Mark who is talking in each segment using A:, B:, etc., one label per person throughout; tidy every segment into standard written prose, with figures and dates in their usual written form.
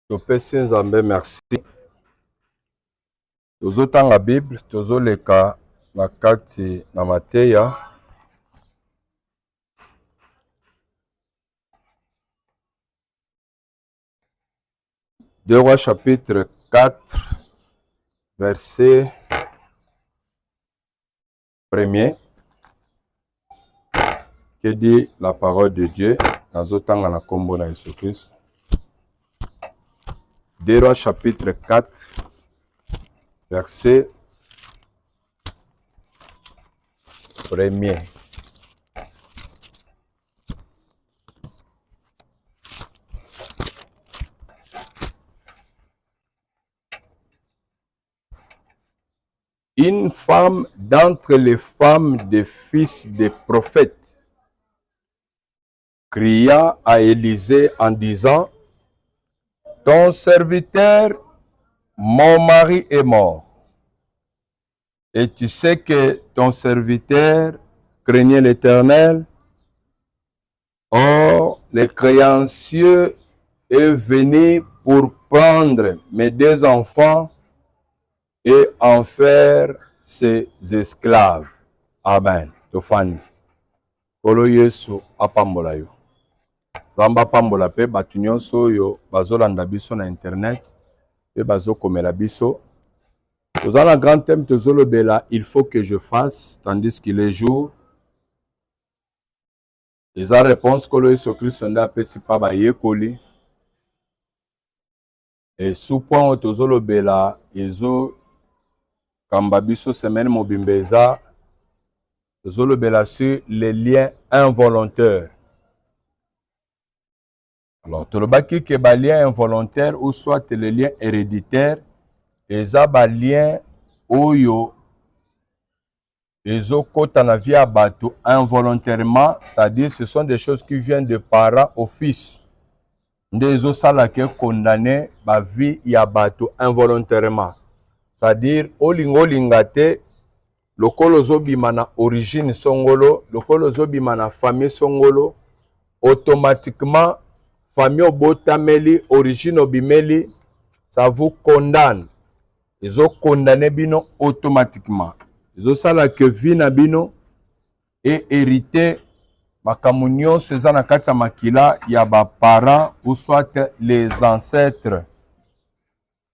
A: Topesi Nzambe merci. Tozotanga Bible, tozoleka na kati na Mateya. Deux Rois chapitre 4, verset 1er. Que dit la parole de Dieu? Nazotanga na kombo na Yesu Christ. Deux Rois chapitre 4, verset 1er. Une femme d'entre les femmes des fils des prophètes cria à Élisée en disant: ton serviteur, mon mari est mort. Et tu sais que ton serviteur craignait l'Éternel. Or, le créancier est venu pour prendre mes deux enfants et en faire ses esclaves. Amen. Tofani. Kolo Yesu apambola yo. Zamba pambola pe batu nyonso yo bazolanda biso na internet pe bazokomela biso. Tozala grand thème tozolobela il faut que je fasse tandis qu'il est jour. Eza réponse kolo Yesu Kristo nda apesi pa bayekoli. Et sous point tozolobela ezo kamba biso semaine mobimbeza tozolobela sur les liens involontaires. Alors, tolobaki ke ba lien involontaire ou soit les liens héréditaires, eza ba lien oyo ezo kota na vie ya bato involontairement, c'est-à-dire ce sont des choses qui viennent de parents au fils. Nde ezo sala ke condamné ba vie ya bato involontairement. C'est-à-dire olingo lingate lokolo zobima na origine songolo, lokolo zobima na famille songolo, automatiquement famille obotameli, origine obimeli, ça vous condamne. Ils ont condamné bino automatiquement. Ils ont sala que vina bino et hérité makamunyo sezana kata makila ya ba parents ou soit les ancêtres.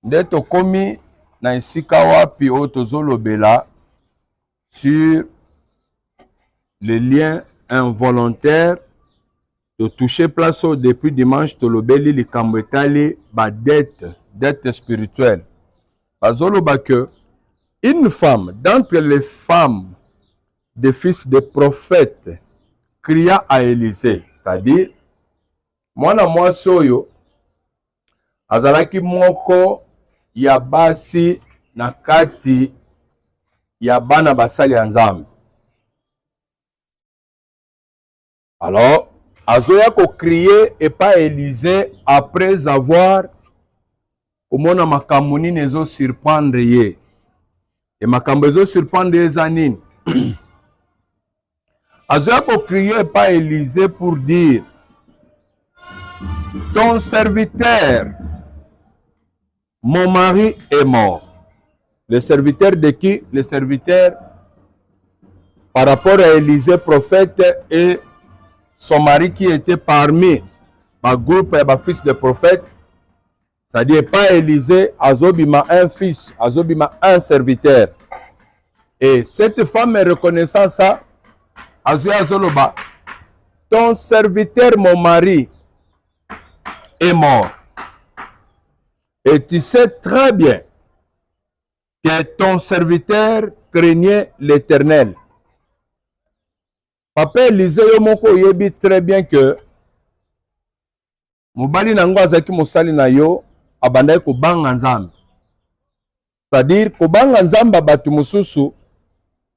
A: Ndeto komi na isika wapi otozolobela sur les liens involontaires. De toucher place depuis dimanche, tolobeli likambo etali ba dette spirituelle. Bazoloba que une femme d'entre les femmes des fils des prophètes cria à Élisée, c'est-à-dire mwana mwasi oyo azalaki moko ya basi na kati ya bana basali ya Nzambe. Alors azoya ko crier et pas Élisée après avoir omona makambo nini ezo surprendre ye. Et makambo ezo surprendre ye zanini. Azoya ko crier et pas Élisée pour dire: ton serviteur, mon mari est mort. Le serviteur de qui? Le serviteur par rapport à Élisée prophète et son mari qui était parmi ma groupe et ma fils de prophète, c'est-à-dire pas Élisée, azobima un fils, azobima un serviteur. Et cette femme reconnaissant ça, azoloba, ton serviteur, mon mari, est mort. Et tu sais très bien que ton serviteur craignait l'Éternel. Papa Élisée yo moko yebi très bien que mobali nango azaki mosali na yo abandai ko banga Nzambe. C'est-à-dire ko banga Nzambe batu mususu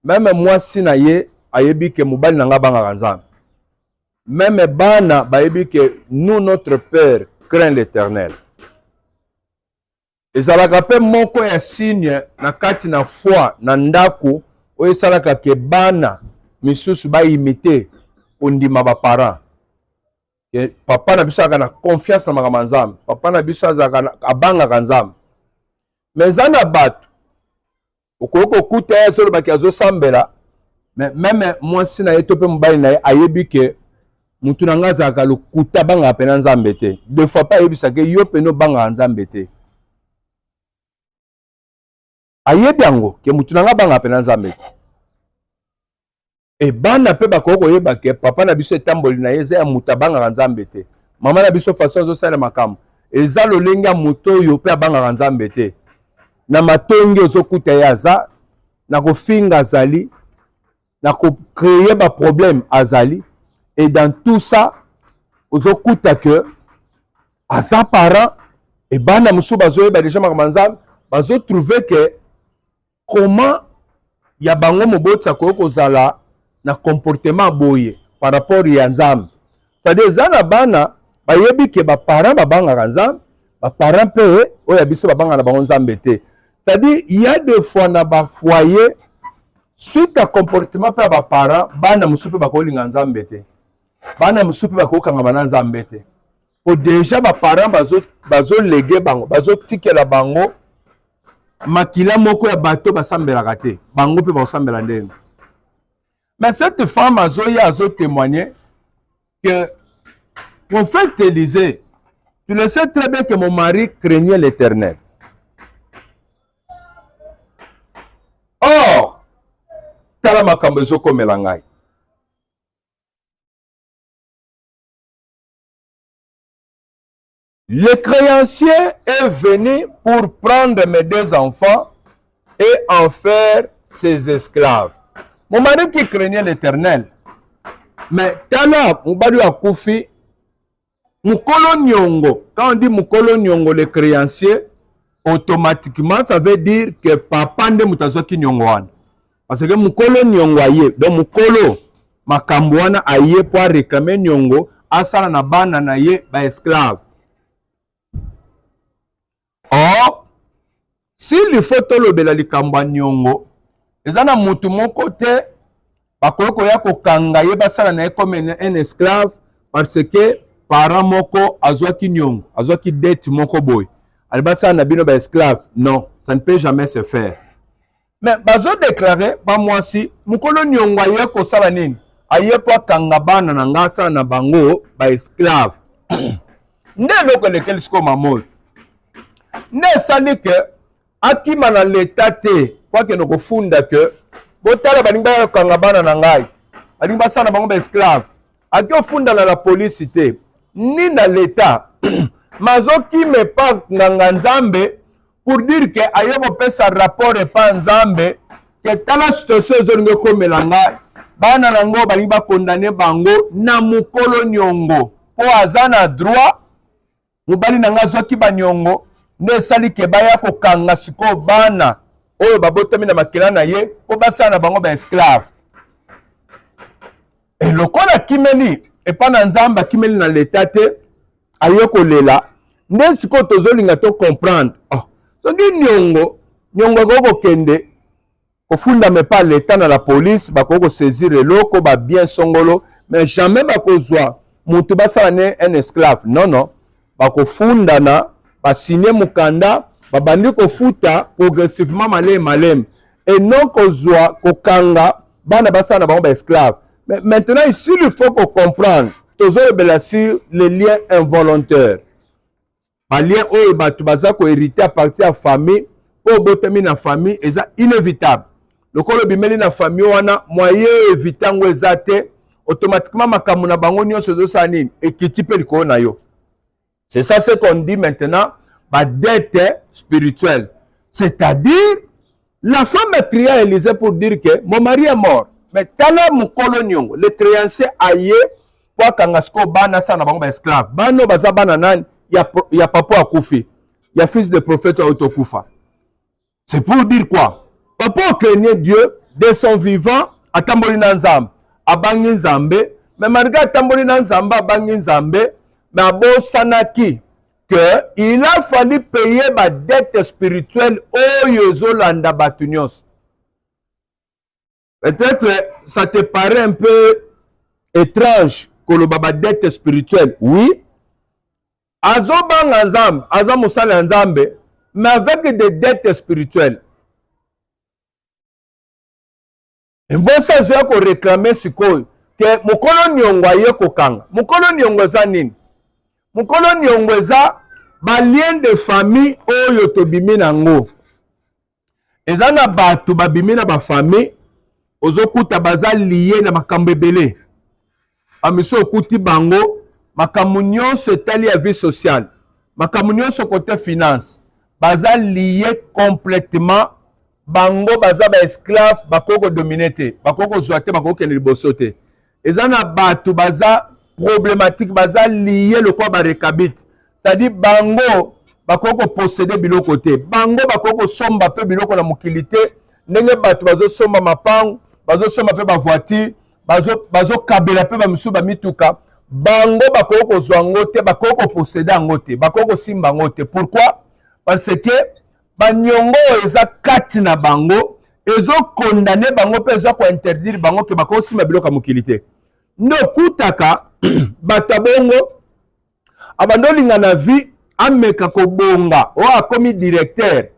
A: même mwasi na ye ayebi ke mobali nanga banga Nzambe. Même bana bayebi que nous notre père craint l'Éternel. Ezalaka pe moko ya signe na kati na foi na ndako oyo esalaka ke bana misusu ba imiter ondima ba parents. que papa na biso a confiance na makambo nzambe, papa na biso abangaka nzambe. Mais eza na bato okoki kokuta ye azolobaki azosambela, mais même mwasi na ye to mpe mobali na ye ayebi ke mutu na nga azalaka lokuta abangaka mpena nzambe te. Deux fois mpe ayebisaka yo mpena obangaka nzambe te. Ayebi yango ke mutu na nga abangaka mpena nzambe te. E bana mpe bakoki koyeba ke papa na biso etamboli na ye eza ya mutu abangaka nzambe te. Mama na biso façon azosala makambo eza lolenge ya mutu oyo mpe abangaka nzambe te. Na matongi ozokuta ye aza, na kofinga azali, na kocreye ba problème azali, et dans tout ça ozokuta ke aza parent et bana musu bazoyeba déjà makambo nzambe bazo trouver que comment ya bango mobotsa koki kozala na comportement boye par rapport ya nzambe. C'est-à-dire eza na bana bayebi ke ba parent babangaka nzambe, ba parent pe oyo biso babanga na bango nzambe te. C'est-à-dire il y a des fois na ba foyer suite à comportement pe ba parent bana musu pe bakolinga nzambe te. Bana musu pe bakokanga bana nzambe te. Po déjà ba parent bazo léguer bango, bazo tikela bango makila moko ya bato basambelaka te. Bango pe basambela ndenge. Mais cette femme a témoigné que, prophète Élisée, tu le sais très bien que mon mari craignait l'Éternel. Or, tala makambo ezokomela ngai. Le créancier est venu pour prendre mes deux enfants et en faire ses esclaves. Mon mari qui craignait l'Éternel. Mais tala mubali wa kufi mukolo nyongo. Quand on dit mukolo nyongo le créancier, automatiquement ça veut dire que papa nde mutazoki nyongo wana. Parce que mukolo nyongo aye. Donc mukolo makambo wana aye pour réclamer nyongo asala na bana na ye ba esclave. Or, s'il faut tolobela likambo nyongo, ezana mutu moko te bakoko ya kokanga ye basala na ye comme un esclave parce que parent moko azwaki nyongo, azwaki dette moko boy. Ali basala na bino ba esclave. Non, ça ne peut jamais se faire. Mais bazo déclarer ba mwasi mukolo nyongo aye ko sala nini? Aye po kanga bana na ngasa na bango ba esclave. Nde loko lekel siko mamoy. Ne sali que akima na l'état te kwa ke no kofunda que botala baninga kanga bana na ngai baninga basana bango ba esclave aki ofunda na la police te ni na l'état mazoki me pa nganga nzambe pour dire que ayebo pesa rapport et pas nzambe que tala situation ezolinga komela ngai bana nango baninga condamner bango na mukolo nyongo po azana droit mobali na nga zoki banyongo ne sali ke baya kokanga siko bana oyo babotami na makela na ye po basala na bango ba esclave. Et lokola kimeli epa na nzamba kimeli na l'état te aye kolela nde siko tozolinga to comprendre. Oh, soki nyongo ko kende kofunda me pa l'état na la police bako saisir eloko ba bien songolo mais jamais bakozwa mutu basala ne un esclave. Non non, bako funda na basigné mukanda babandi kofuta progressivement malem et non kozwa kokanga bana basala na bango ba esclave. Mais maintenant ici il faut qu'on comprendre tozolobela sur les liens involontaires. Ba lien oyo bato baza ko hériter à partir ya famille po botami na famille eza inévitable. Lokolo bimeli na famille wana moyen évitango eza te automatiquement makambo na bango nyonso ezosala nini ekiti pe likolo na yo. C'est ça ce qu'on dit maintenant, la dette spirituelle. C'est-à-dire, la femme a crié à Élisée pour dire que mon mari est mort. Mais tala mukolo nyongo, le créancier aye, kwa kangasko bana sa na bango esclave. Bano baza bana nani, ya papa akufi. Ya fils de prophète autokufa. C'est pour dire quoi? Papa craignait Dieu de son vivant, atamboli na nzambe, abangi nzambe, mais malgré atamboli na nzambe, abangi nzambe, mais bon sanaki que il a fallu payer ma dette spirituelle au yozolanda batunios. Peut-être ça te paraît un peu étrange koloba ba dette spirituelle, oui. Azobanga nzambe, aza mosala nzambe, mais avec des dettes spirituelles. Et bon, ça, je vais réclamer sikoyo que mokolo nyongo aye kokanga. Mokolo nyongo eza nini? Mokolo nyongo eza ba lien de famille oyo tobimi nango. Eza na bato babimi na ba famille ozokuta baza lié na makambo ebele. Amiso okuti bango makambo nyonso etali ya vie sociale. Makambo nyonso côté finance. Baza lié complètement. Bango baza ba esclave bakoko dominete. Bakoko zoate bakoko kene liboso te. Eza na bato baza problématique baza lié le quoi ba rekabit. C'est-à-dire bango bakoko posséder biloko te. Bango bakoko somba pe biloko na mokilité. Ndenge bato bazo somba mapango, bazo somba pe ba voiture, bazo kabela pe ba misu ba mituka. Bango bakoko zwango te, bakoko posséder ngo te, bakoko simba ngo te. Pourquoi? Parce que banyongo eza kati na bango, ezo condamner bango pe ezo ko interdire bango ke bakoko simba biloko na mokilité. Ndo kutaka batabongo abandolinga na vie ameka kobonga o akomi directeur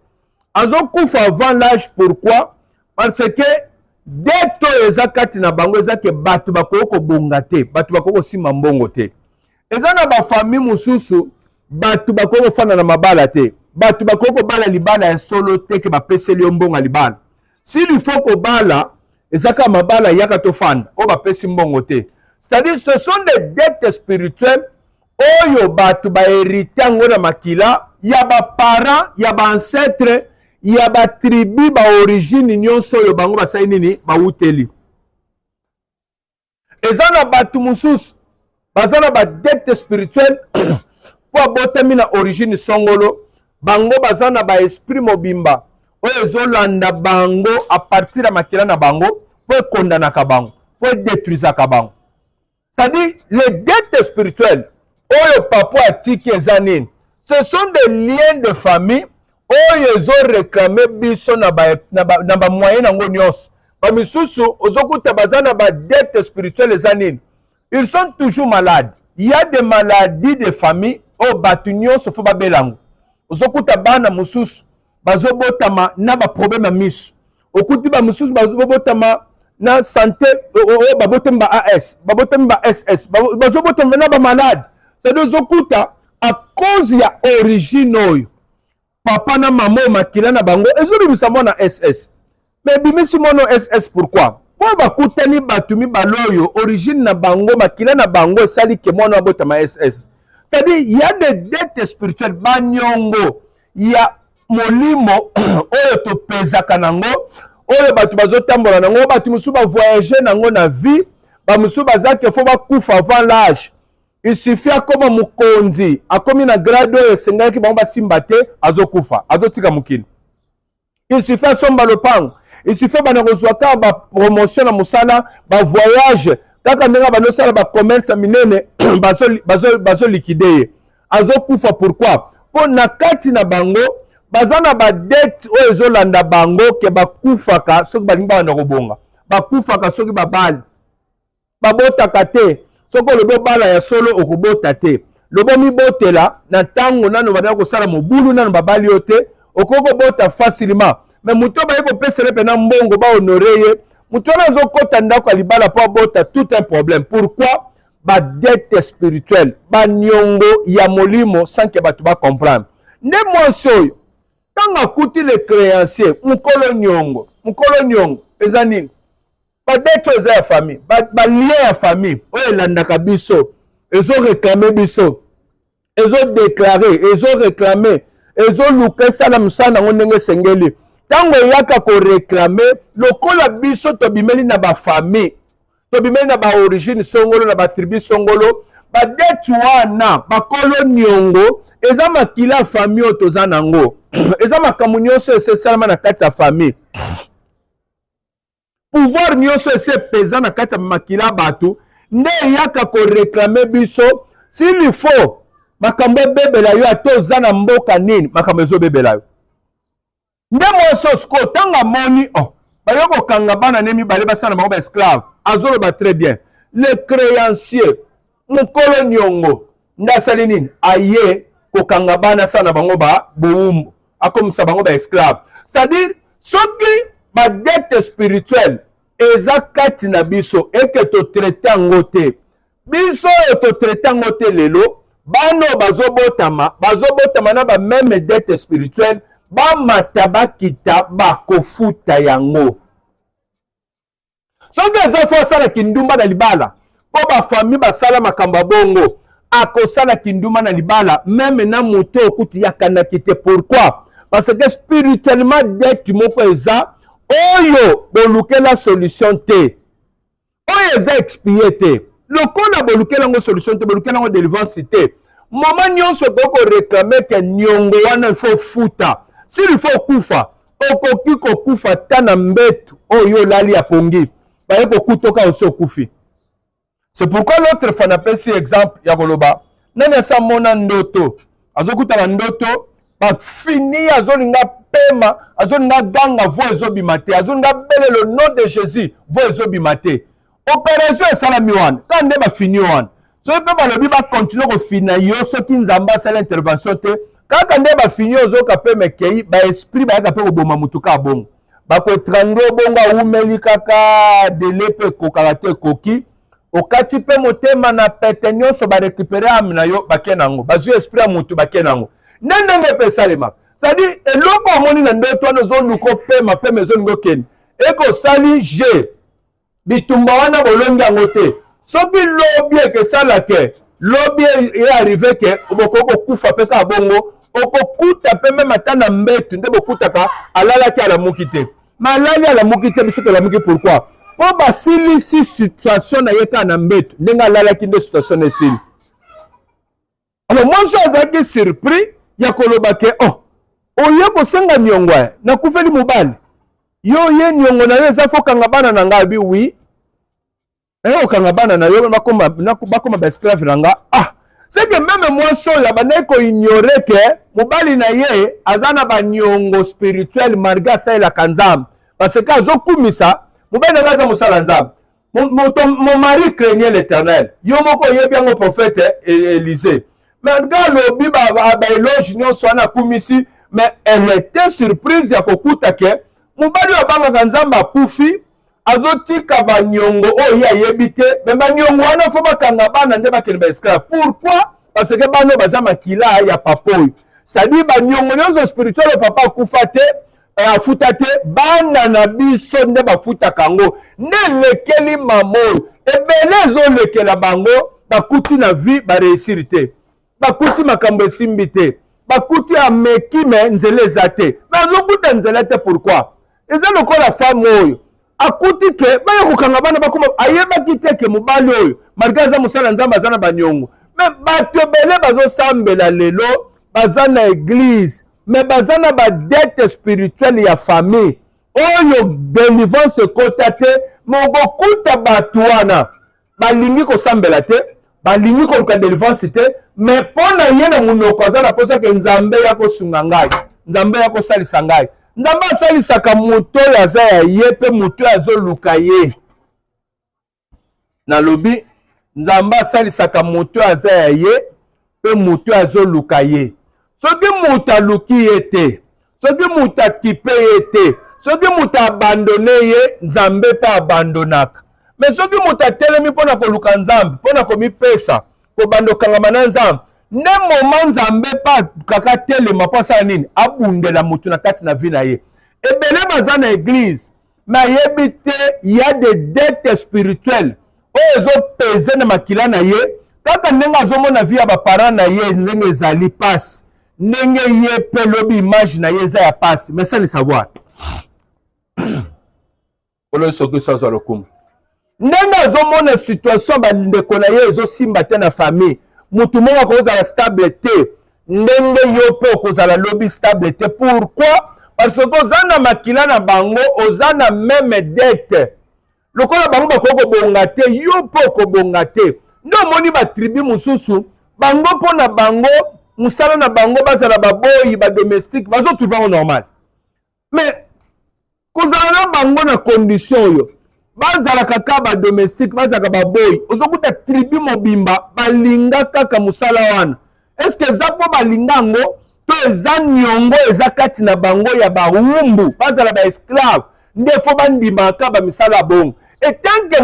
A: azo kufa avant l'âge. Pourquoi? Parce que deto eza kati na bango eza ke bato bakoko kobonga te, bato bakoko simba mbongo te. Eza na ba famille mususu bato bakoko fana na mabala te, bato bakoko bala libala ya solo te ke bapeseli yo mbongo libala. S'il faut ko bala eza ka mabala yaka to fanda o bapesi mbongo te. C'est-à-dire ce sont des dettes spirituelles oyo bato ba hérité ngo na makila ya ba parents ya ba ancêtre ya ba tribu ba origine nyonso oyo bango basai nini ba uteli. Eza na bato mususu baza na ba dette spirituelle po abotami na origine songolo, bango baza na ba esprit mobimba oyo ezolanda bango a partir ya makila na bango po ekondanaka bango po edétruisaka bango. C'est-à-dire les dettes spirituelles oyo papa atiki eza nini? Ce sont des liens de famille oyo ezo réclamer biso na ba moyen nango nyonso. Ba misusu ozokuta baza na ba dette spirituelle eza nini? Ils sont toujours malades. Il y a des maladies de famille o bato nyonso fo babelango. Ozokuta bana mususu bazobotama na ba problème ya miso. Okuti ba mususu bazobotama na santé babotama ba AS, babotama ba SS, bazobotama na ba malade. C'est-à-dire ozokuta à cause ya origine oyo papa na maman makila na bango ezobimisa mwana SS. Mais bimisi mwana SS pourquoi? Po bakutani batumi baloyo origine na bango makila na bango esali ke mwana abotama SS. C'est-à-dire il y a des dettes spirituelles banyongo ya molimo oyo to pezaka nango oyo bato bazotambola nango bato musu ba voyager nango na vie ba musu bazaki fo bakufa avant l'âge. Il suffit akoma mukonzi akomi na grade oyo esengaki bango basimba te azokufa azotika mokili. Il suffit asomba lopango, il suffit bana kozwaka ba promotion na musala ba voyage kaka ndenge banosala ba commerce minene bazo liquider azokufa. Pourquoi? Po na kati na bango baza na ba dette oyo ezolanda bango ke bakufaka soki balingi bana kobonga, bakufaka soki babali babotaka te. Soko lobo bala ya solo okobota te. Lobo mibotela na tango nano bana kosala mobulu nano babali yote okoko bota facilement. Mais muto ba yeko pesele pena mbongo ba honorer muto na zokota ndako libala po bota tout un problème. Pourquoi? Ba dette spirituelle, ba nyongo ya molimo sans que batu ba comprendre. Ne mwansoyo tanga kuti le créancier mukolo nyongo ezanini ba dette eza ya famille, ba lien ya famille oyo elandaka biso ezo réclamer biso ezo déclarer ezo réclamer ezo luka esala mosala nango ndenge esengeli. Ntango eyaka koréclamer lokola biso tobimeli na bafamille tobimeli na baorigine songolo na batribu songolo badete wana bakolo niongo eza makila famille oyo toza nango eza makambo nyonso esesalama na kati ya famille. Pouvoir nyonso ese pesa na kati ya makila bato nde eyaka koréclamer biso. S'il faut makambo ebebela yo ata oza na mboka nini makambo ezobebela yo. Nde mwaso siko tanga moni bayoko kanga bana ne mibale basala bango ba esclave azoloba très bien. Le créancier mukolo nyongo ndasali nini aye kokanga bana sana bango ba boumbu akomisa bango ba esclave. C'est-à-dire soki ba dette spirituelle eza kati na biso eke to traiter yango te biso to traiter yango te lelo bano bazobotama na ba même dette spirituelle bamata bakita bakofuta yango. Soki eza fo asala kindumba na libala po bafamille basala makambo bongo akosala kindumba na libala même na moto okuti yakanaki te. Pourquoi? Parce que spirituellement dette moko eza oyo bolukela solution te oyo eza expie te lokola bolukela ngo solution te bolukela ngo délivrance te moment nyonso toko réclamer ke nyongo wana il faut futa s'il faut kufa okoki kokufa ta na mbetu oyo lali ya pongi baye kokutoka oso kufi. C'est pourquoi l'autre fois napesi exemple ya koloba nani asa mona ndoto azokutana ndoto bafini azolinga pema azolinga ganga vo ezobima te azolinga bele le nom de Jésus vo ezobima te opération esalami wana ka nde bafini wana soki mpe balobi bakontinue kofina yo soki nzambe asala intervention te kaka nde bafini ozoka mpe mekei baesprit bayaka mpe koboma mutuka ya bongo bakoetrande obongo awumeli kaka dele mpe ekokaka te ekoki okati mpe motema na pete nyonso barekupere ame na yo bake nango bazwi esprit ya mutu bake nango ndenge mpe esalemaka. C'est-à-dire eloko amoni na ndoto wana ozoluka opema pema ezolinga okende ekosali je bitumba wana bolongi yango te soki lobi ekesalake lobi earive ke okoki kokufa mpe kaka bongo okokuta mpe meme ata na mbetu nde bokutaka alalaki alamuki te malali alamuki te biso tolamuki. Pourquoi? Po basilisi situation na ye kaka na mbetu ndenge alalaki nde situation esili. Alors moi je azalaki surpris ya koloba ke oh oye kosenga niongo ya nakufeli mobali yo ye niongo na yo eza fo kanga bana na ngai bi oui okanga bana na yo bakoma ba esclave na nga. Ah c'est que même moi soya bandai ko ignorer ke mobali na ye azana ba niongo spirituel malgré ça la kanzam parce que azokumisa mobali na ngaza musala nzam mon mari craignait l'Éternel yo moko ye bien au prophète Élisée mais gars lobi ba éloge nyonso na kumisi mais elle était surprise ya kokuta ke mobali abanga nzamba kufi azotika banyongo oyo ayebi te me banyongo wana fo bakanga bana nde bakende ba esclave. Pourquoi? Parce que bano baza makila ya papa oyo c'est-à-dire banyongo nyonso spirituel papa akufa te afuta te bana na biso nde bafutaka yango nde lekeli mama oyo ebele ezolekela bango bakuti na vie bareusir te bakuti makambo esimbi te bakuti ameki me nzela eza te bazokuta nzela te. Pourquoi? eza lokola femme oyo akuti ke baya kokanga bana bakoma ayebaki te ke mobali oyo malgré aza mosala nzambe aza na banyongo me bato ebele bazosambela lelo baza na église me baza na badete spirituelle ya famille oyo délivrance ekota te mokokuta bato wana balingi kosambela te balingi koluka délivrance te me mpo na ye na monoko aza na mposa ke nzambe ya kosunga ngai nzambe ya kosalisa ngai nzambe asalisaka moto oyo aza ya ye mpe moto oyo azoluka ye nalobi nzambe asalisaka moto oyo aza ya ye mpe moto oyo azoluka ye soki moto aluki ye te soki moto akipe ye te soki moto abandone ye nzambe mpe abandonaka me soki moto atelemi mpo na koluka nzambe mpo na komipesa kobanda okangama na nzambe nde moma nzambe mpe kaka telema mpo asala nini abundela motu na kati na vi na ye ebele baza na église me ayebi te ya de dette spirituelle oyo ezopeze na makila na ye kaka ndenge azomona vi ya baparent na ye ndenge ezali pasi ndenge ye mpe lobi image na ye eza ya pasi mais ça le savoir olo soki sazwa lokumu ndenge azomona situation bandeko na ye ezosimba te na famille mutu moko akozala stable te ndenge yo mpe okozala lobi stable te. Pourquoi? Parce que oza na makila na bango oza na meme dette lokola bango bakoki kobonga te yo mpe okobonga te nde omoni batribu mosusu bango mpo na bango mosala na bango bazala baboyi badomestique bazotrouve yango normal mais kozala na bango na condition oyo bazala kaka ba domestique bazala ba boy ozokuta tribu mobimba balinga kaka musala wana est-ce que zapo balinga ngo to eza nyongo eza kati na bango ya bawumbu bazala ba esclave nde fo bandimaka ba misala bongo et tant que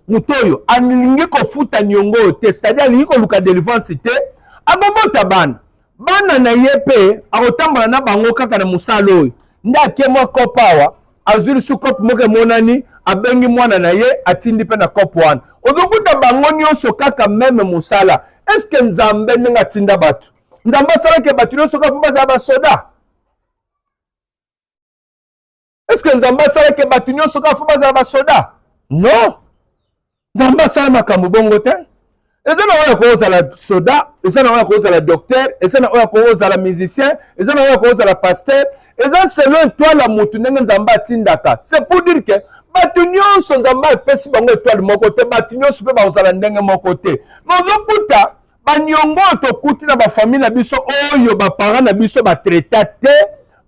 A: mutoyo alingi kofuta nyongo te c'est-à-dire alingi koluka délivrance te abobota bana na ye pe akotambola na bango kaka na musala oyo nde ake mwa kopo awa azuli su kopo moko emonani abengi mwana na ye atindi mpe na kopo wana ozokuta bango nyonso kaka meme musala eske nzambe ndenge atinda bato nzambe asalaki bato nyonso kaka fo bazala basoda eske nzambe asalaki bato nyonso kaka fo bazala basoda non nzambe asala makambo bongo te eza na oyo kozala soda eza na oyo kozala docteur eza na oyo kozala musicien eza na oyo kozala pasteur eza selon étoile ya motu ndenge nzambe atindaka c'est pour dire que bato nyonso nzambe apesi bango étoile moko te bato nyonso mpe bakozala ndenge moko te mais ozokuta baniongo oyo tokuti na bafamille na biso oyo baparent na biso batraita te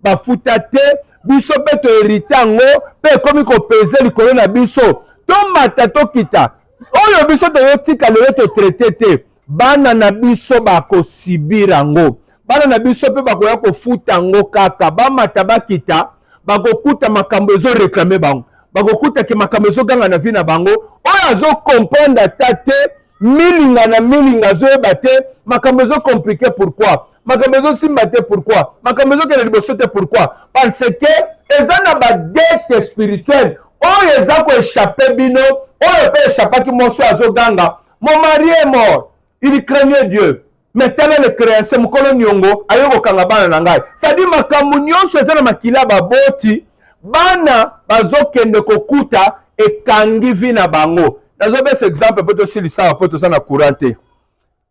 A: bafuta te biso mpe toherite yango mpe ekomi kopese likolo na biso tomata tokita oyo biso toyotika lelo totraite te bana na biso bakosibira yango bana na biso mpe bakoya kofuta yango kaka bamata bakita bakokuta makambo ezoreklame bango bakokuta ke makambo ezoganga na vi na bango oyo azokomprendre ata te milinga azoyeba te makambo ezokomplike pourquoi makambo ezosimba te pourquoi makambo ezokende liboso te pourquoi parce que eza na badete spirituelle oyo eza koéchappe bino oyo mpe échappaki moso azoganga mon mari est mort il craignait Dieu mais tel est le créancier mokolo niongo ayo kokanga bana na ngai c'est-à-dire makambo nyonso eza na makila baboti bana bazokende kokuta ekangi vi na bango nazopesa exemple mpo tosilisa mpo toza na courant te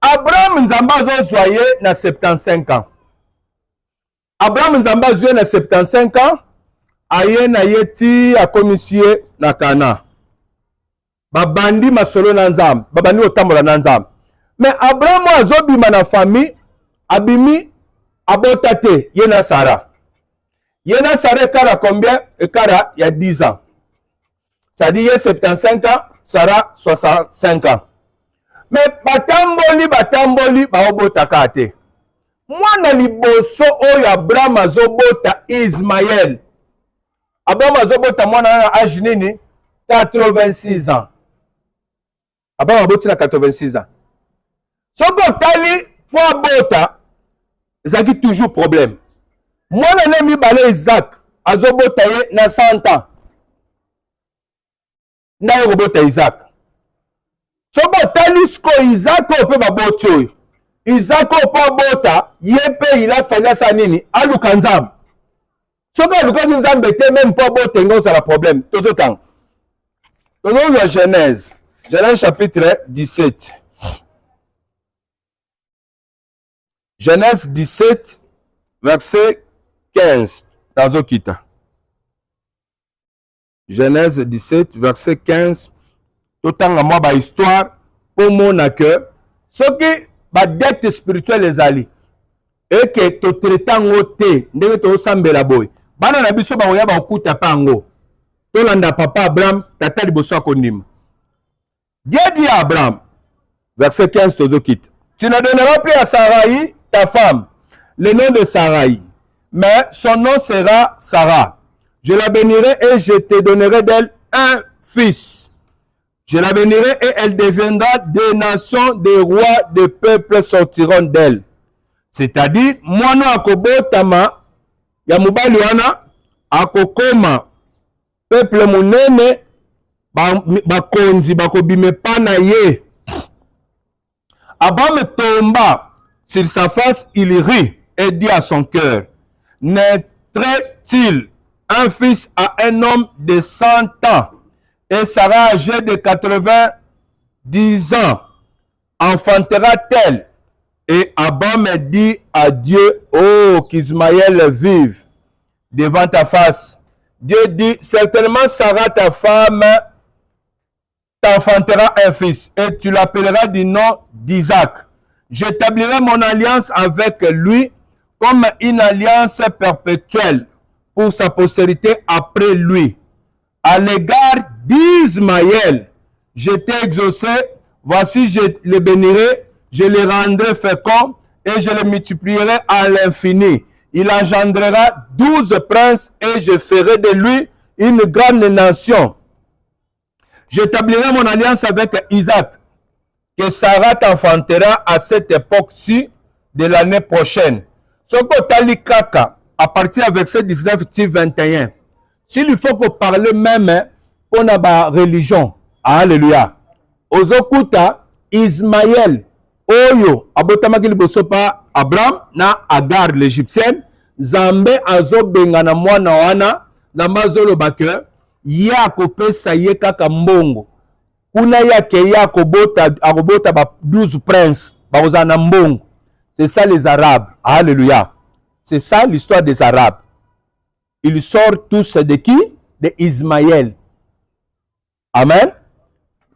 A: abraham nzambe azozwa ye na 75 ans abraham nzambe azwi ye na 75 ans aye na ye ti akomisi ye na kana babandi masolo na nzambe babandi kotambola na nzambe mais abraham oyo azobima na famille abimi abota te ye na sara ekara combien ekara ya 10 ans c'est-à-dire ye 75 ans sara 65 ans mais batamboli baobotaka te mwana liboso oyo abraham azobota ismael abraham azobota mwana na age nini 86 ans abraham aboti na 86 ans soki otali po abota ezalaki toujours problème mwana ne mibale isaac azobota ye na 100 ans ndaye kobota isaac soki otali siko isaac oyo mpe baboti oyo isaac oyo mpo abota ye mpe ilafali asa nini aluka nzambe soki alukaki nzambe te meme mpo abota nga ozala problème tozotanga tozozwa genèse chapitre 17 genèse 17 verset 15 tazokita genèse 17 verset 15 totanga mwa bahistoire mpo mona ke soki badete spirituelle ezali eke totraite yango te ndenge tozosambela boye bana na biso bakoya bakokuta mpe yango tolanda papa abraham tata liboso akondima Dieu dit à Abraham verset 15 tozokita tu ne donneras plus à Sarai ta femme le nom de Sarai mais son nom sera Sarah je la bénirai et je te donnerai d'elle un fils je la bénirai et elle deviendra des nations, des rois, des peuples sortiront d'elle. C'est-à-dire, mwana akobotama ya mobali wana akokoma peuple munene bakonzi bakobime pa na ye. Abraham tomba sur sa face, il rit et dit à son cœur, naîtrait-il un fils à un homme de 100 ans et Sarah âgée de 90 ans enfantera-t-elle? Et Abraham dit à Dieu, oh, qu'Ismaël vive devant ta face. Dieu dit, certainement Sarah, ta femme, t'enfantera un fils et tu l'appelleras du nom d'Isaac. J'établirai mon alliance avec lui comme une alliance perpétuelle pour sa postérité après lui. à l'égard d'Ismaël, je t'ai exaucé, voici je le bénirai, je le rendrai fécond et je le multiplierai à l'infini. Il engendrera 12 princes et je ferai de lui une grande nation. J'établirai mon alliance avec Isaac, que Sarah t'enfantera à cette époque-ci de l'année prochaine. Soko tali kaka, à partir du verset 19-21. S'il faut que parler même pour la religion, alléluia. Ozokuta, Ismaël, Oyo, abotamaki liboso pa Abraham na Agar l'égyptienne, Zambe azo bengana mwana wana, na mazolo bake, ya kopesa ye kaka mbongo. Kuna yake ya akobota ba 12 princes, ba ozana mbongo. C'est ça les Arabes, alléluia. C'est ça l'histoire des Arabes. Ils sortent tous de qui? De Ismaël. Amen.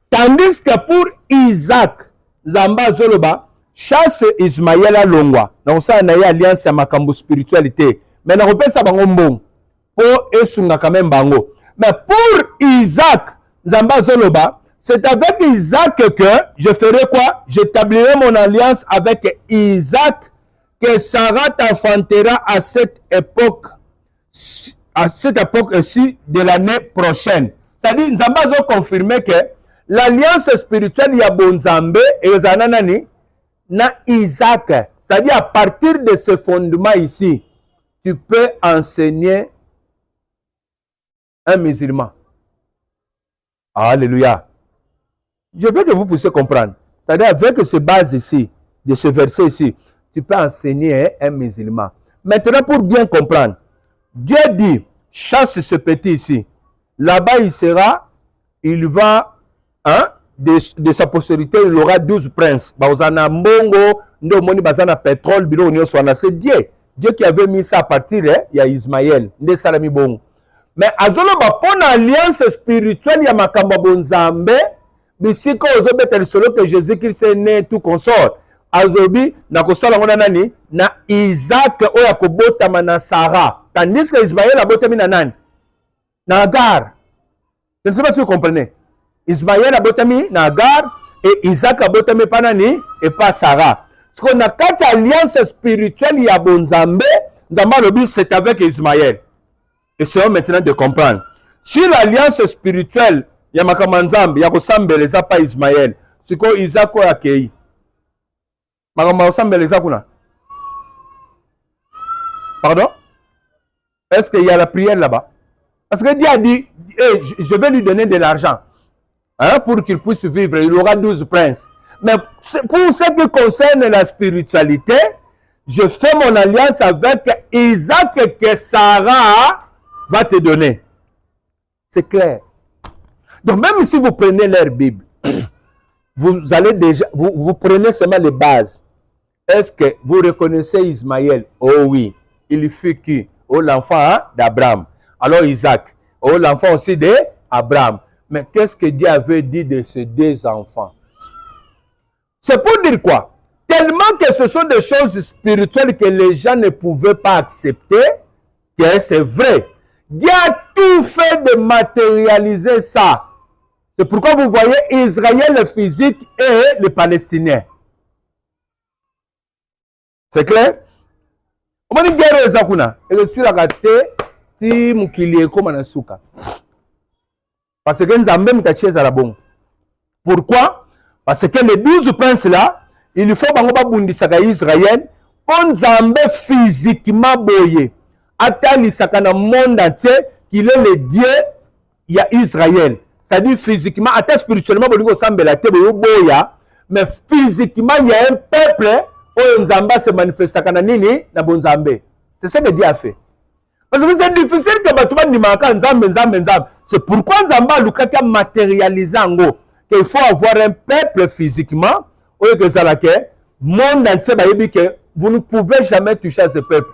A: Tandis que pour Isaac, Zamba Zoloba, chasse Ismaël à Longwa. Donc ça, on a une alliance à Makambo spiritualité. Mais on repère ça bango pour Esunga quand même bango. Mais pour Isaac, Zamba Zoloba, c'est avec Isaac que je ferai quoi? J'établirai mon alliance avec Isaac, que Sarah t'enfantera à cette époque-ci de l'année prochaine. C'est-à-dire, Nzamba a confirmé que l'alliance spirituelle ya Bonzambe et Zananani na Isaac. C'est-à-dire, à partir de ce fondement ici, tu peux enseigner un musulman. Alléluia. Je veux que vous puissiez comprendre. C'est-à-dire, avec ces bases ici, de ce verset ici, tu peux enseigner un musulman. Maintenant, pour bien comprendre, Dieu dit, chasse ce petit ici. Là-bas, il va, de sa postérité, il aura 12 princes. Bazana Mbongo, Ndomoni Bazana pétrole, c'est Dieu. Dieu qui avait mis ça à partir, il y a Ismaël, Nde Salami Bongo. Mais Azolo ba pon alliance spirituelle, il y a Makamba Bonzambe, bisiko ozobeta solo que Jésus-Christ est né tout consort. Azobi na kosala ngona nani na Isaac oya kobota na Sarah. Tandis que Ismaël a botami na nani? Na Agar. Je ne sais pas si vous comprenez. Ismaël a botami na Agar et Isaac a botami pa nani et pas Sarah. Ce qu'on a quatre alliances spirituelles il y a Bonzambe, Nzamba lobi c'est avec Ismaël. Essayons maintenant de comprendre. Si l'alliance spirituelle il y a Makamanzambe, il y a Kosambeleza pas Ismaël. C'est quoi Isaac a accueilli? Pardon? Est-ce qu'il y a la prière là-bas? Parce que Dieu a dit, hey, je vais lui donner de l'argent pour qu'il puisse vivre. Il aura 12 princes. Mais pour ce qui concerne la spiritualité, je fais mon alliance avec Isaac que Sarah va te donner. C'est clair. Donc même si vous prenez leur Bible, vous allez déjà, vous prenez seulement les bases. Est-ce que vous reconnaissez Ismaël? Oh oui, il fut qui? Oh l'enfant d'Abraham. Alors Isaac, oh l'enfant aussi d'Abraham. Mais qu'est-ce que Dieu avait dit de ces deux enfants? C'est pour dire quoi? Tellement que ce sont des choses spirituelles que les gens ne pouvaient pas accepter, que c'est vrai. Dieu a tout fait de matérialiser ça. C'est pourquoi vous voyez Israël le physique et les Palestiniens. C'est clair? On dit guerre ezakuna. Et si la gâte ti mukili comme na suka. Parce que Nzambe mutachieza la bon. Pourquoi? Parce que les 12 princes là, il faut bango ba bundisaka Israël pour Nzambe physiquement boyer. Atalisaka na monde entier qu'il est le Dieu il y a Israël. C'est-à-dire physiquement, à spirituellement, mais physiquement, il y a un peuple où Nzamba se manifeste à Nini, na Bonzambe. C'est ce que Dieu a fait. Parce que c'est difficile que Batouman Nimaka Nzambe. C'est pourquoi Nzamba a matérialisé en gros qu'il faut avoir un peuple physiquement, où que ça la que monde entier que vous ne pouvez jamais toucher à ce peuple.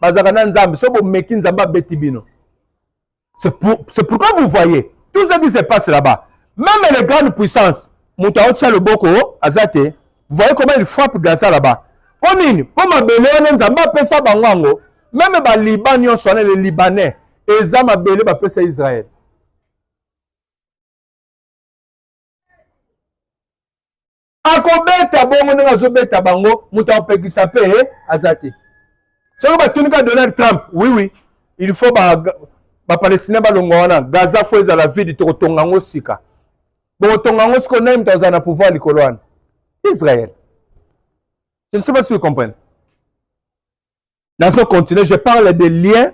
A: Parce que Nzambe, c'est pour Mekin Nzamba Betibino. C'est pourquoi vous voyez. Tout ce qui se passe là-bas, même les grandes puissances, Moutaotcha le Boko, Azate, vous voyez comment ils frappent Gaza là-bas. Pour ma belle, Nzamba pesa bangango, même les Libanais, les Libanais, et Zama belle, pesa Israël. akobeta bongo ndenge azobeta bango moto apekisa mpe aza te soki batunika Donald Trump oui il faut bapalestinien balongwa wana Gaza fo ezala vide tokotonga yango sika bokotonga yango sika nayi moto azala na pouvoir likolo wana Israël. Je ne sais pas si vous comprenez. Dans ce continent, je parle de liens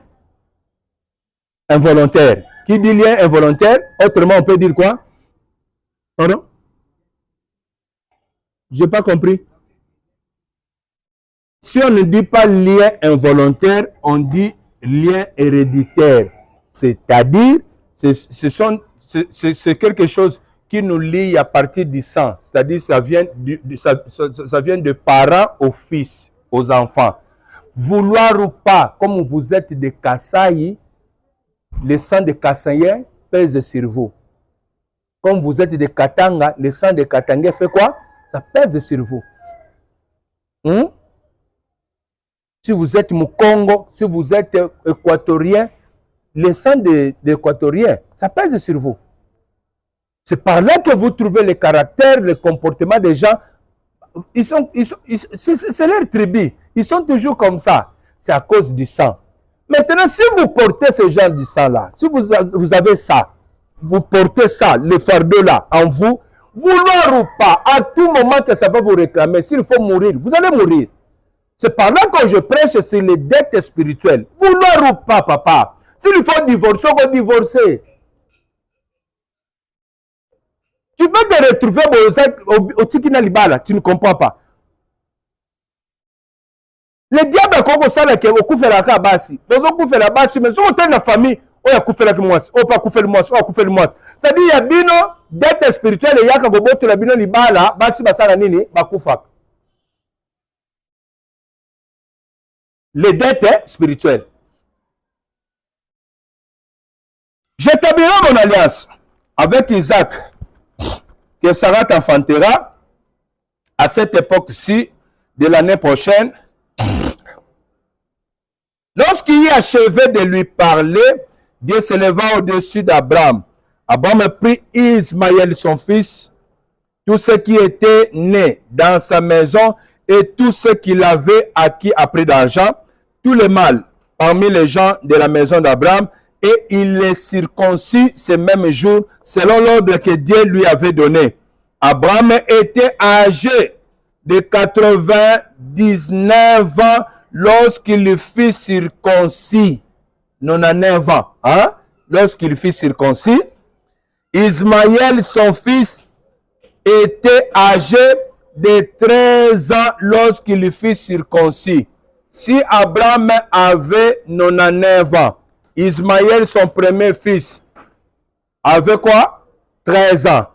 A: involontaires. Qui dit lien involontaire, autrement on peut dire quoi? Pardon? Je n'ai pas compris. Si on ne dit pas lien involontaire, on dit lien héréditaire. C'est-à-dire, c'est quelque chose qui nous lie à partir du sang. C'est-à-dire, ça vient de parents aux fils, aux enfants. Vouloir ou pas, comme vous êtes des Kassaï, le sang de Kassaïen pèse sur vous. Comme vous êtes des Katanga, le sang de Katanga fait quoi? Ça pèse sur vous. Si vous êtes Mukongo, si vous êtes équatorien, le sang des Équatoriens, ça pèse sur vous. C'est par là que vous trouvez le caractère, le comportement des gens. C'est leur tribu. Ils sont toujours comme ça. C'est à cause du sang. Maintenant, si vous portez ce genre de sang-là, si vous avez ça, vous portez ça, le fardeau-là en vous, vouloir ou pas, à tout moment que ça va vous réclamer, s'il faut mourir, vous allez mourir. C'est par là que je prêche sur les dettes spirituelles. Vouloir ou pas, papa. S'il faut divorcer, on va divorcer. Tu peux te retrouver au Tikina Libala, tu ne comprends pas. Le diable a commencé à faire la basi. Mais si on a une famille, on a coupé la moisse, on pas coupé le moisse, on a coupé le moisse. C'est-à-dire, il y a bino, dette spirituelle, et il y a que la bino Libala, basi basala nini, bakufak. Les dettes spirituelles. J'établirai mon alliance avec Isaac, que Sarah t'enfantera à cette époque-ci de l'année prochaine. Lorsqu'il y achevait de lui parler, Dieu s'éleva au-dessus d'Abraham. Abraham prit Ismaël, son fils, tout ce qui était né dans sa maison et tout ce qu'il avait acquis à prix d'argent, tout le mal parmi les gens de la maison d'Abraham, et il les circoncit ce même jour, selon l'ordre que Dieu lui avait donné. Abraham était âgé de 99 ans lorsqu'il fut circoncis. 99 ans. Hein? Lorsqu'il fut circoncis. Ismaël, son fils, était âgé de 13 ans lorsqu'il fut circoncis. Si Abraham avait 99 ans, Ismaël, son premier fils, avait quoi? 13 ans.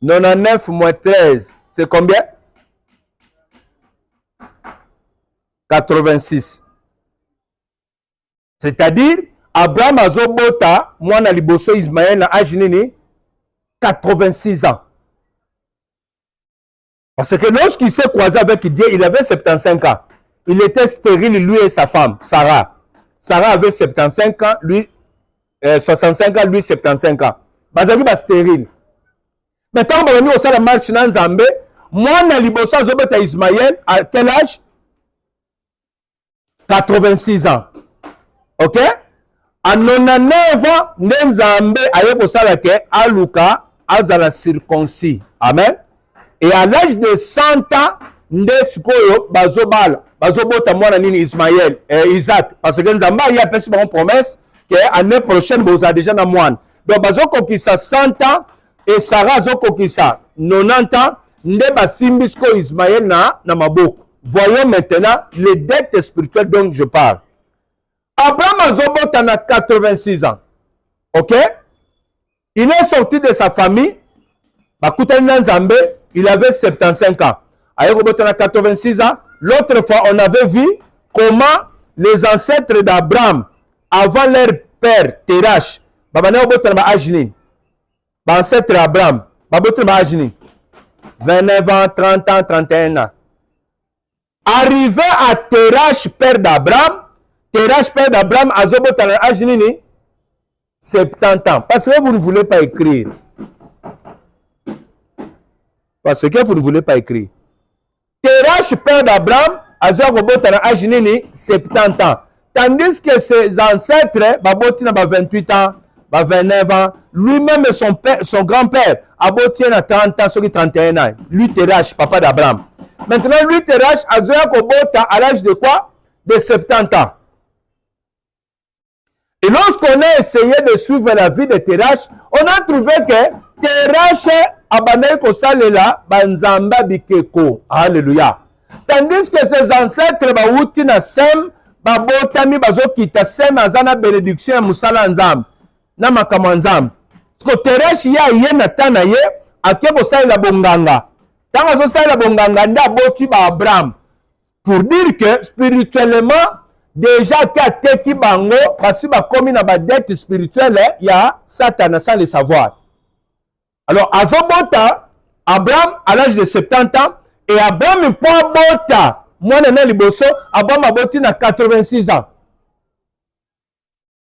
A: 99 moins 13, c'est combien? 86. C'est-à-dire, Abraham azobota, moi na liboso Ismaël na âge nini 86 ans. Parce que lorsqu'il s'est croisé avec Dieu, il avait 75 ans. Il était stérile, lui et sa femme, Sarah. Sarah avait 75 ans, lui 65 ans, lui 75 ans. Bazali ba stérile. Mais tant que nous avons la marche dans Zambé, moi na liboso azobota Ismaël à quel âge? 86 ans. Ok? À 99 ans, Nzambe aye kosala ke aluka azala circoncis. Amen. Et à l'âge de 100 ans, Ndesikoyo bazobala, bazobota mwana nini Ismaël et Isaac. Parce que Nzambe a fait une promesse que l'année prochaine, vous avez déjà na moine. Donc bazokokisa 100 ans et Sarah zokokisa 90 ans, nde basimbisko Ismaël na maboko. Voyons maintenant les dettes spirituelles dont je parle. Abraham azobota na 86 ans. Ok? Il est sorti de sa famille. Bakutani na Nzambe, il avait 75 ans. Ayekobota na 86 ans. L'autre fois, on avait vu comment les ancêtres d'Abraham, avant leur père Terach, babane obota na ajini. Ba ancêtre Abraham, babota na ajini. 29 ans, 30 ans, 31 ans. Arrivé à Terach, père d'Abraham, Terach, père d'Abraham, azobota na ajini 70 ans. Parce que vous ne voulez pas écrire. Parce que vous ne voulez pas écrire. Terach, père d'Abraham, a Robota na âge nini 70 ans. Tandis que ses ancêtres, Baboti na 28 ans, 29 ans, lui-même et son grand-père, Aboti na 30 ans, sur 31 ans. Lui, Terach, papa d'Abraham. Maintenant, lui, Terach, a Robota à l'âge de quoi? De 70 ans. Et lorsqu'on a essayé de suivre la vie de Terach, on a trouvé que Terach a bandé kosalela banzamba bikeko. Alléluia. Tandis que ses ancêtres bauti na sem babotami bazokita sem azana bénédiction ya musala nzambe na makambo nzambe. Parce que Terach ya ye na tana ye ake kosalela bonganga. Tanga zosalela bonganga nda boti ba Abraham. Pour dire que spirituellement déjà qui bango parce que comme na ba dette spirituelle il y a Satan sans le savoir. Alors azobota Abraham à l'âge de 70 ans et Abraham po bota mwana na liboso Abraham aboti na 86 ans.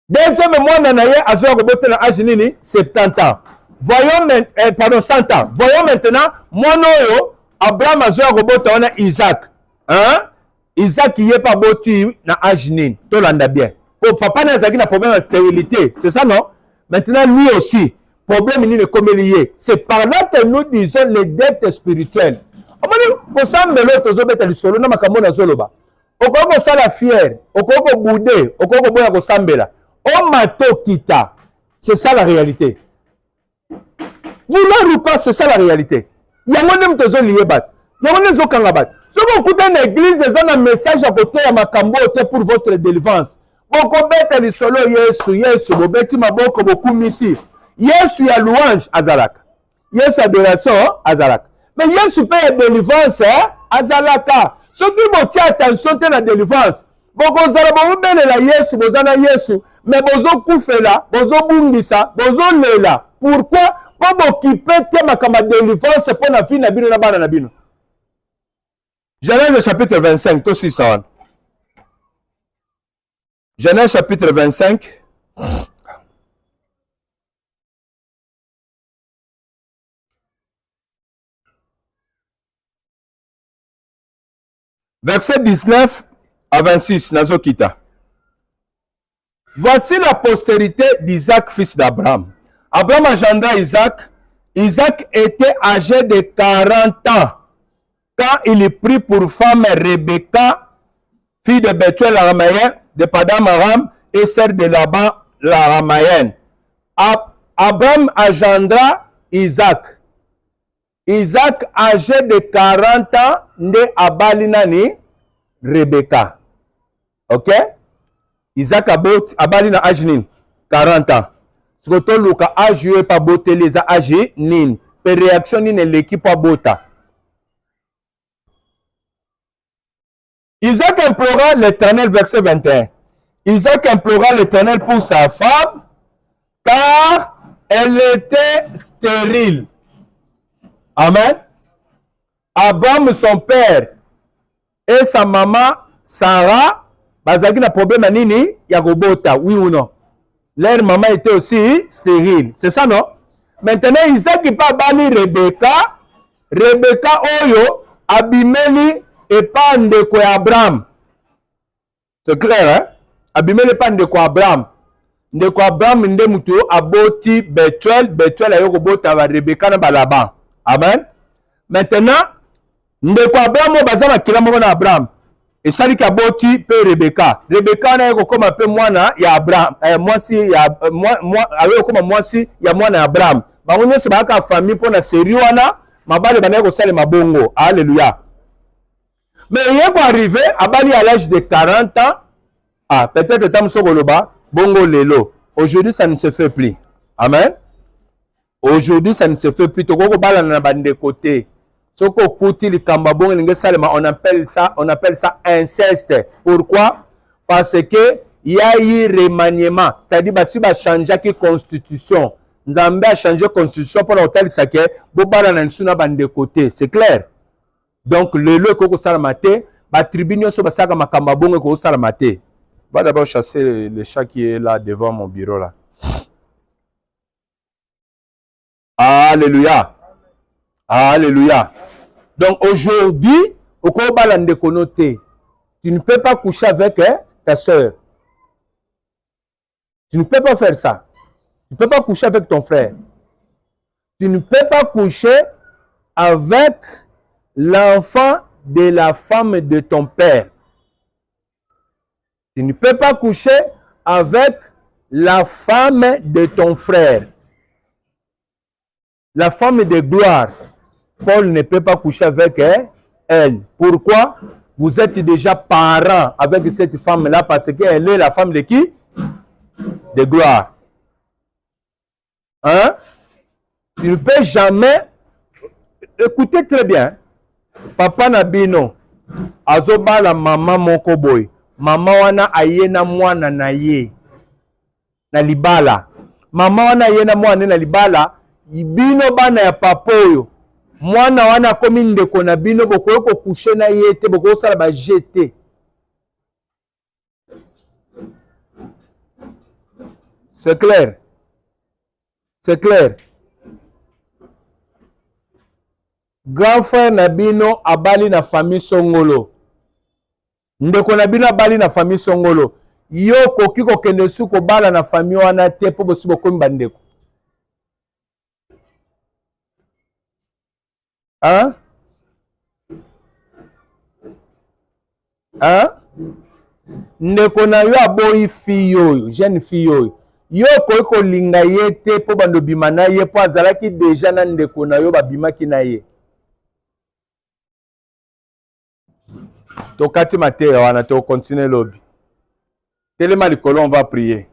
A: Deuxième mwana na ye azobota na âge nini 70 ans. Voyons pardon 100 ans. Voyons maintenant mwana oyo Abraham azobota on a Isaac. Hein? Isaac qui est pas boti na âge nini. To landa bien. Pour papa na zaki na problème de stérilité. C'est ça non? Maintenant lui aussi problème ni comme lié. C'est par là que nous disons les dettes spirituelles. Pour ça l'autre zobeta lisolo na makambo na zoloba. Okoko sala fier, okoko boudé, okoko boya ko sambela. O mato kita. C'est ça la réalité. Vouloir ou pas, c'est ça la réalité. Yango nem tozo lié bat. Yango nem zo kanga bat. Si vous écoutez une église, ils ont un message à côté à Makambo pour votre délivrance. Boko bete li solo Yesu, Yesu, bobeti maboko boku misi. Yesu ya louange azalaka. Yesu adoration azalaka. Mais Yesu paye délivrance azalaka. Ce qui botti attention te la délivrance. Boko zala bo belela Yesu, bozana Yesu, mais bozo kufela, bozo bungisa, bozo lela. Pourquoi? Pour m'occuper te makama délivrance pour na vie na bino na bana na bino. Genèse chapitre 25, tout si ça. Genèse chapitre 25. Verset 19 à 26, Nazokita. Voici la postérité d'Isaac, fils d'Abraham. Abraham engendra Isaac. Isaac était âgé de 40 ans quand il prit pour femme Rebecca, fille de Bethuel l'Aramaïen, de Padam Aram, et sœur de Laban l'Aramaïenne. Abraham engendra Isaac. Isaac, âgé de 40 ans, né à Balinani, Rebecca. Ok? Isaac a Balina Ajnin, 40 ans. Ce que tu as âgé, pas boté les âgés, nin. Per réaction, nin l'équipe à bota. Isaac implora l'Éternel, verset 21. Isaac implora l'Éternel pour sa femme, car elle était stérile. Amen. Abraham, son père, et sa maman, Sarah, bazaki na problème nini ya robota, oui ou non? Leur maman était aussi stérile. C'est ça, non? Maintenant, Isaac qui pas bani Rebecca. Rebecca oyo abimeli et pas ndeko ya Abraham. C'est clair, hein? Abimeli pas ndeko Abraham. Ndeko Abraham nde mutu aboti Bethuel. Bethuel ayo kobota ba Rebecca na Laban. Amen. Maintenant, ndeko Abraham bazama kila moko na Abraham. Et ça dit qu'aboti pe Rebecca. Rebecca na yoko koma pe mwana ya Abraham. Mwasi ya ayo koma mwasi ya mwana ya Abraham. Bango nyonso baka famille pona seri wana mabale bana ko sale mabongo. Alléluia. Mais il est arrivé à Bali à l'âge de 40 ans. Ah, peut-être tam sokoloba bongo lelo. Aujourd'hui ça ne se fait plus. Amen. Aujourd'hui ça ne se fait plus. Toko bala na bande côté. Soko kuti likamba bongo linge salema, on appelle ça inceste. Pourquoi? Parce que il y a eu remaniement, c'est-à-dire si ba changer qui constitution, Nzambe a changé constitution pour l'hôtel sake, bobala na nsuna bande côté, c'est clair. Donc le koko salamate, ba tribunio so basaka makamba bongo ko salamate. Va d'abord chasser le chat qui est là devant mon bureau là. Alléluia. Alléluia. Donc aujourd'hui, au Kobala Ndekonote, tu ne peux pas coucher avec ta soeur. Tu ne peux pas faire ça. Tu ne peux pas coucher avec ton frère. Tu ne peux pas coucher avec l'enfant de la femme de ton père. Tu ne peux pas coucher avec la femme de ton frère. La femme de gloire. Paul ne peut pas coucher avec elle. Pourquoi? Vous êtes déjà parents avec cette femme-là parce qu'elle est la femme de qui? De gloire. Hein? Tu ne peux jamais... Écoutez très bien. Papa Nabino, azoba la maman moko boy. Mama wana ayena mwana na ye. Na libala. Mama wana ayena mwana na libala. Bino bana ya papa oyo. Mwana wana komi ndeko na bino bokoyo ko coucher na ye te bokoyo sala ba jeter. C'est clair. C'est clair. Grand frère Nabino abali na famille Songolo. Ndeko Nabino abali na famille Songolo. Yo koki kokende su ko bala na famille wana te po bosi bokomi bandeko. Hein? Hein? Ndeko na yo aboyi fille oyo, jeune fille oyo. Yo koki kolinga ye te po bando bima na ye po azalaki deja na ndeko na yo babimaki na ye. Tokati mateya wana to continuer lobby. Telema likolo on va prier.